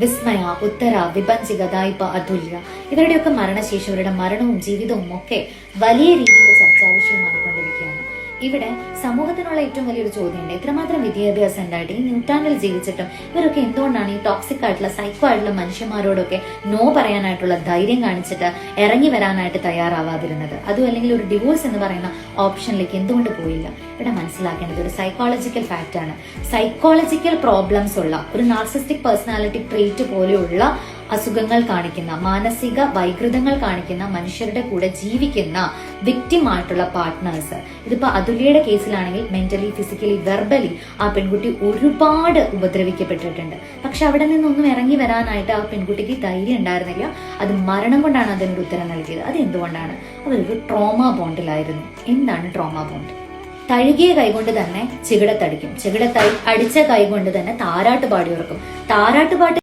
വിസ്മയ, ഉത്തര, വിഭജിക, ദായിപ്പ, അതുല്യ ഇവരുടെയൊക്കെ മരണശേഷം ഇവരുടെ മരണവും ജീവിതവും ഒക്കെ വലിയ രീതിയിൽ ചർച്ചാ വിഷയമായിക്കൊണ്ടിരിക്കുകയാണ്. ഇവിടെ സമൂഹത്തിനുള്ള ഏറ്റവും വലിയൊരു ചോദ്യമുണ്ട്, എത്രമാത്രം വിദ്യാഭ്യാസം ഉണ്ടായിട്ട് ഈ നൂറ്റാണ്ടിൽ ജീവിച്ചിട്ടും ഇവരൊക്കെ എന്തുകൊണ്ടാണ് ഈ ടോക്സിക് ആയിട്ടുള്ള സൈക്കോ ആയിട്ടുള്ള മനുഷ്യന്മാരോടൊക്കെ നോ പറയാനായിട്ടുള്ള ധൈര്യം കാണിച്ചിട്ട് ഇറങ്ങി വരാനായിട്ട് തയ്യാറാവാതിരുന്നത്? അതും അല്ലെങ്കിൽ ഒരു ഡിവോഴ്സ് എന്ന് പറയുന്ന ഓപ്ഷനിലേക്ക് എന്തുകൊണ്ട് പോയില്ല? ഇവിടെ മനസ്സിലാക്കേണ്ടത് ഒരു സൈക്കോളജിക്കൽ ഫാക്റ്റ് ആണ്. സൈക്കോളജിക്കൽ പ്രോബ്ലംസ് ഉള്ള ഒരു നാർസിസ്റ്റിക് പേഴ്സണാലിറ്റി ട്രേറ്റ് പോലെയുള്ള അസുഖങ്ങൾ കാണിക്കുന്ന, മാനസിക വൈകൃതങ്ങൾ കാണിക്കുന്ന മനുഷ്യരുടെ കൂടെ ജീവിക്കുന്ന വിക്ടിം ആയിട്ടുള്ള പാർട്ട്നേഴ്സ്, ഇതിപ്പോ അതുല്യയുടെ കേസിലാണെങ്കിൽ മെന്റലി, ഫിസിക്കലി, വെർബലി ആ പെൺകുട്ടി ഒരുപാട് ഉപദ്രവിക്കപ്പെട്ടിട്ടുണ്ട്. പക്ഷെ അവിടെ നിന്നൊന്നും ഇറങ്ങി വരാനായിട്ട് ആ പെൺകുട്ടിക്ക് ധൈര്യം ഉണ്ടായിരുന്നില്ല. അത് മരണം കൊണ്ടാണ് അതിനൊരു ഉത്തരം നൽകിയത്. അത് എന്തുകൊണ്ടാണ്? അവരൊരു ട്രോമ ബോണ്ടിലായിരുന്നു. എന്താണ് ട്രോമ ബോണ്ട്? തഴുകിയ കൈകൊണ്ട് തന്നെ ചികിടത്തടിക്കും, അടിച്ച കൈകൊണ്ട് തന്നെ താരാട്ട് പാടി ഉറക്കും. താരാട്ട് പാട്ട്